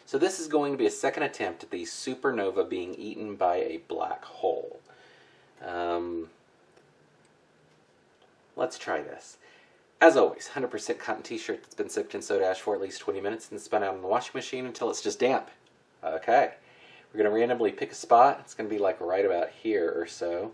So this is going to be a second attempt at the Supernova being eaten by a black hole. Let's try this. As always, 100% cotton t-shirt that's been soaked in soda ash for at least 20 minutes and spun out in the washing machine until it's just damp. Okay. We're going to randomly pick a spot. It's going to be like right about here or so.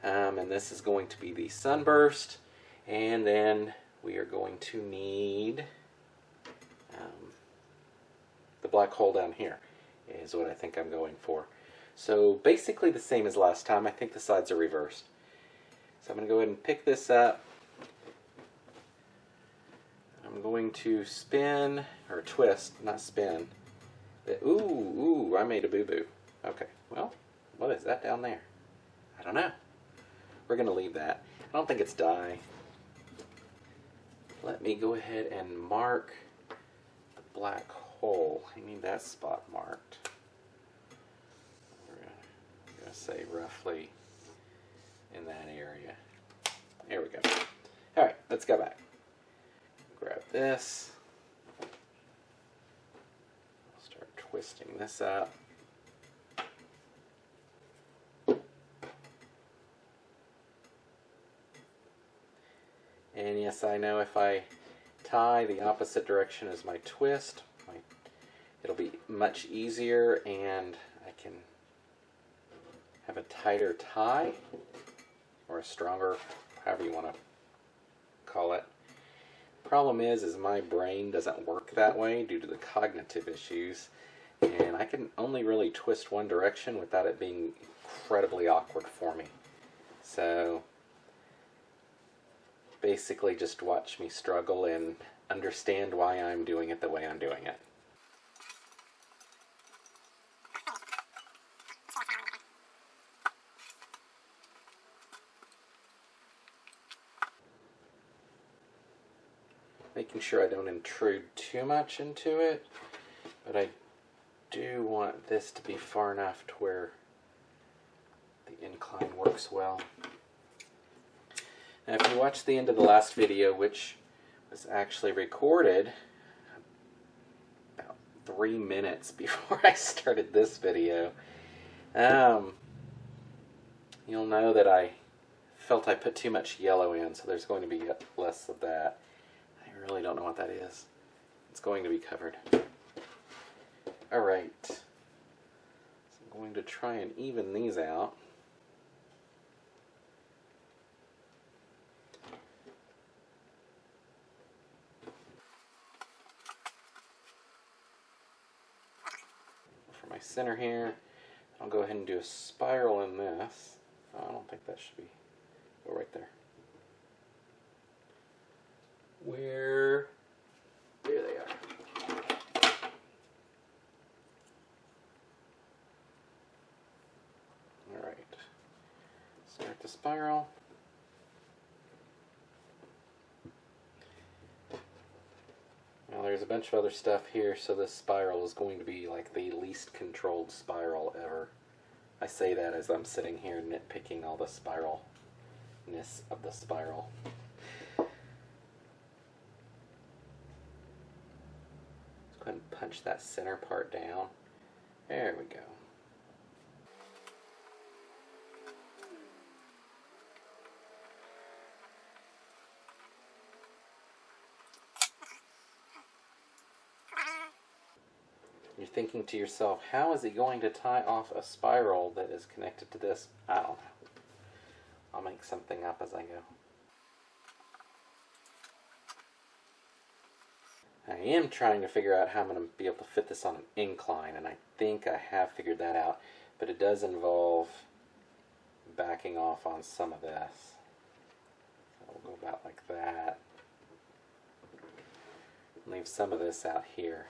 And this is going to be the sunburst. And then we are going to need the black hole down here is what I think I'm going for. So basically the same as last time. I think the sides are reversed. So I'm going to go ahead and pick this up. I'm going to spin, or twist, not spin. Ooh, I made a boo-boo. Okay, well, what is that down there? I don't know. We're going to leave that. I don't think it's dye. Let me go ahead and mark the black hole. I need that spot marked. We're going to say roughly in that area. There we go. All right, let's go back. Grab this. I'll start twisting this up. And yes, I know if I tie the opposite direction as my twist, it'll be much easier and I can have a tighter tie, or a stronger, however you want to call it. Problem is my brain doesn't work that way due to the cognitive issues, and I can only really twist one direction without it being incredibly awkward for me. So basically just watch me struggle and understand why I'm doing it the way I'm doing it. Making sure I don't intrude too much into it, but I do want this to be far enough to where the incline works well. Now if you watched the end of the last video, which was actually recorded about 3 minutes before I started this video, you'll know that I felt I put too much yellow in, so there's going to be less of that. I really don't know what that is. It's going to be covered. Alright, so I'm going to try and even these out. For my center here, I'll go ahead and do a spiral in this. Oh, I don't think that should be, go right there. There they are. Alright, start the spiral. Now there's a bunch of other stuff here, so this spiral is going to be like the least controlled spiral ever. I say that as I'm sitting here nitpicking all the spiralness of the spiral. Go ahead and punch that center part down. There we go. You're thinking to yourself, how is he going to tie off a spiral that is connected to this? I don't know. I'll make something up as I go. I am trying to figure out how I'm going to be able to fit this on an incline, and I think I have figured that out, but it does involve backing off on some of this. So we'll go about like that. Leave some of this out here.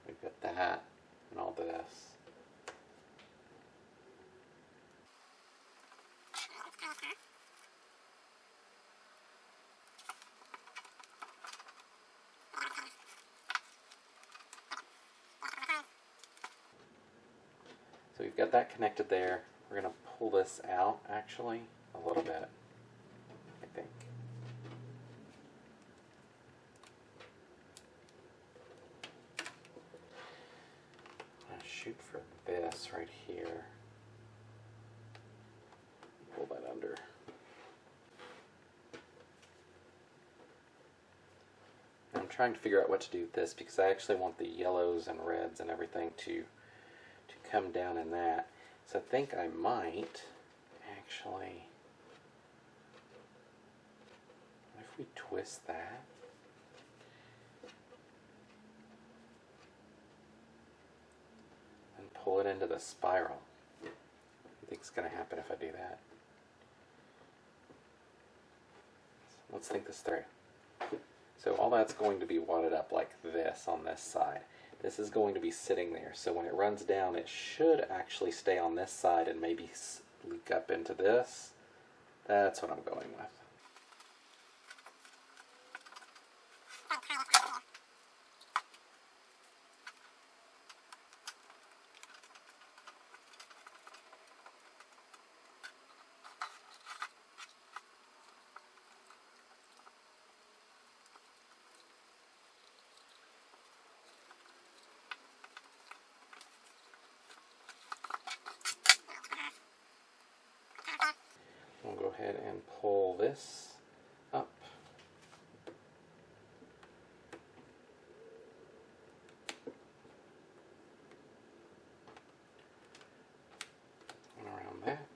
We've got that and all this. So we've got that connected there. We're going to pull this out, actually, a little bit, I think. shoot for this right here. Pull that under. I'm trying to figure out what to do with this because I actually want the yellows and reds and everything to come down in that. So I think I might actually, what if we twist that? And pull it into the spiral. What do you think is going to happen if I do that? Let's think this through. So all that's going to be wadded up like this on this side. This is going to be sitting there, so when it runs down, it should actually stay on this side and maybe leak up into this. That's what I'm going with. We'll go ahead and pull this up. And around that.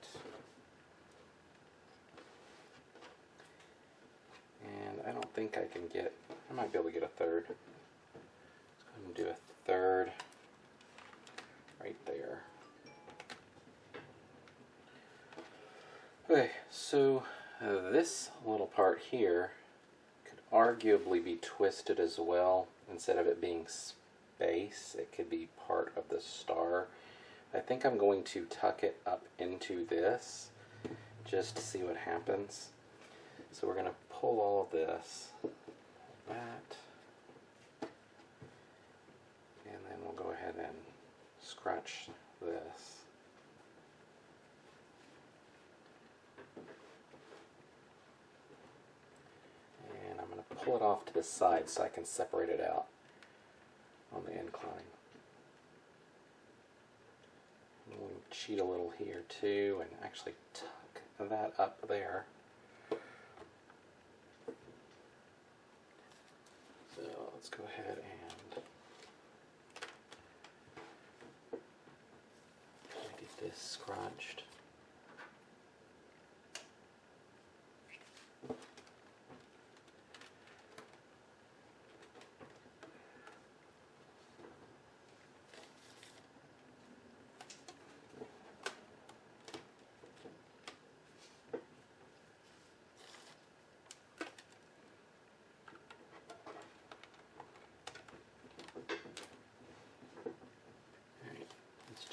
And I don't think I can get, I might be able to get a third. Let's go ahead and do a third right there. Okay, so this little part here could arguably be twisted as well. Instead of it being space, it could be part of the star. I think I'm going to tuck it up into this just to see what happens. So we're going to pull all of this, that, and then we'll go ahead and scratch this. Pull it off to the side so I can separate it out on the incline. We'll cheat a little here too and actually tuck that up there. So let's go ahead and get this scrunched.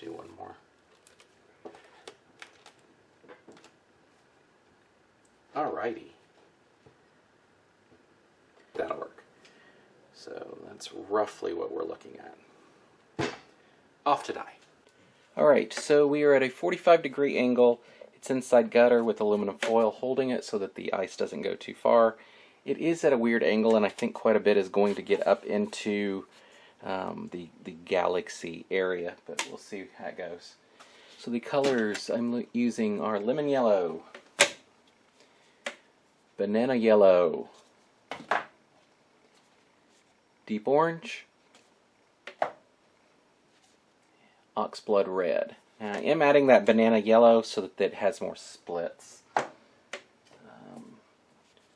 Do one more. Alrighty. That'll work. So that's roughly what we're looking at. Off to die. Alright, so we are at a 45-degree angle. It's inside gutter with aluminum foil holding it so that the ice doesn't go too far. It is at a weird angle, and I think quite a bit is going to get up into the galaxy area, but we'll see how it goes. So the colors I'm using are lemon yellow, banana yellow, deep orange, oxblood red. And I am adding that banana yellow so that it has more splits.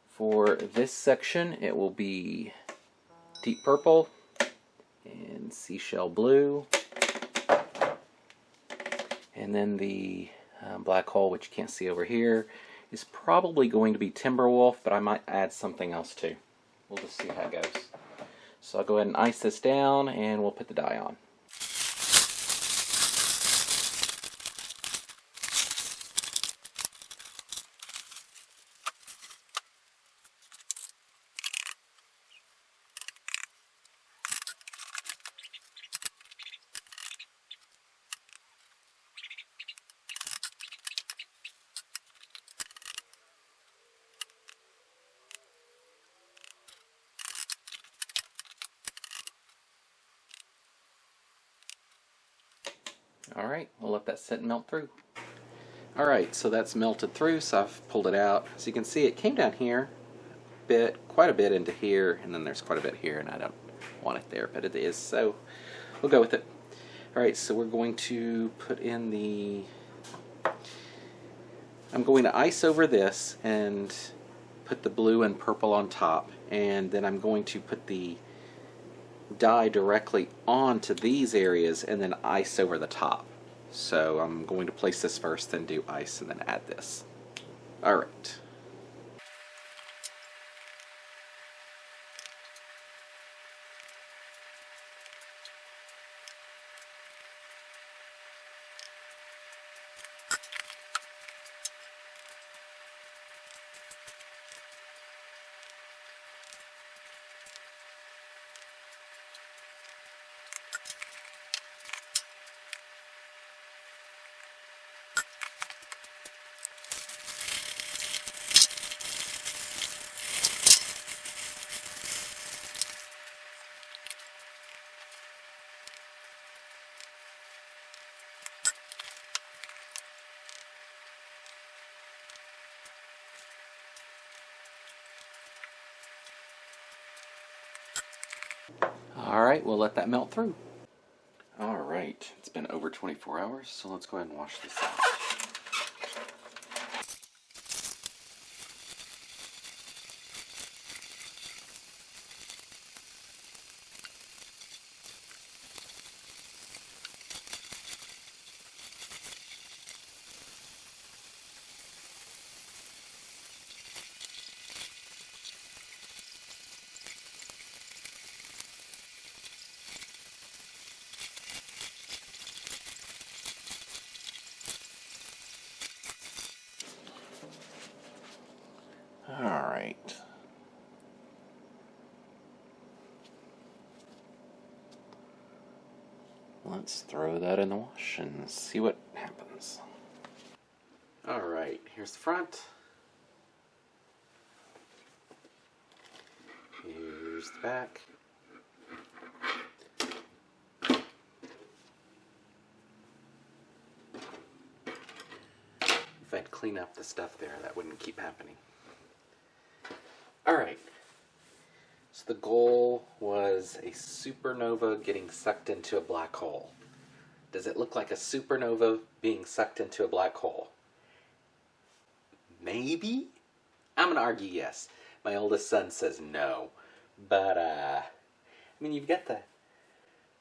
For this section, it will be deep purple and seashell blue, and then the black hole, which you can't see over here, is probably going to be Timberwolf, but I might add something else too. We'll just see how it goes. So I'll go ahead and ice this down and we'll put the dye on. Alright, we'll let that sit and melt through. Alright, so that's melted through, so I've pulled it out. As you can see, it came down here, quite a bit into here, and then there's quite a bit here, and I don't want it there, but it is, so we'll go with it. Alright, so we're going to put in the... I'm going to ice over this and put the blue and purple on top, and then I'm going to put the dye directly onto these areas and then ice over the top. So I'm going to place this first, then do ice, and then add this. Alright. Alright, we'll let that melt through. Alright, it's been over 24 hours, so let's go ahead and wash this out. Alright. Let's throw that in the wash and see what happens. Alright, here's the front. Here's the back. If I'd clean up the stuff there, that wouldn't keep happening. Alright, so the goal was a supernova getting sucked into a black hole. Does it look like a supernova being sucked into a black hole? Maybe? I'm going to argue yes. My oldest son says no. But, I mean, you've got the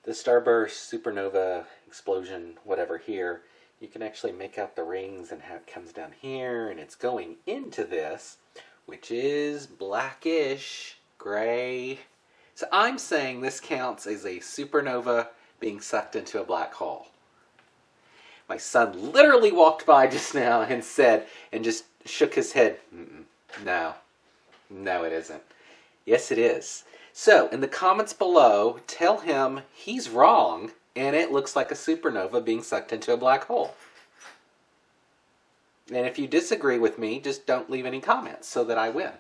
starburst, supernova, explosion, whatever here. You can actually make out the rings and how it comes down here, and it's going into this, which is blackish, gray. So I'm saying this counts as a supernova being sucked into a black hole. My son literally walked by just now and said, and just shook his head, no, it isn't. Yes, it is. So, in the comments below, tell him he's wrong, and it looks like a supernova being sucked into a black hole. And if you disagree with me, just don't leave any comments so that I win.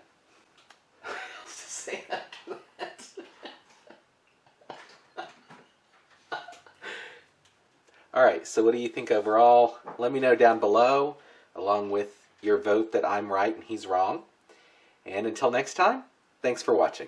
Say after that. Alright, so what do you think overall? Let me know down below, along with your vote that I'm right and he's wrong. And until next time, thanks for watching.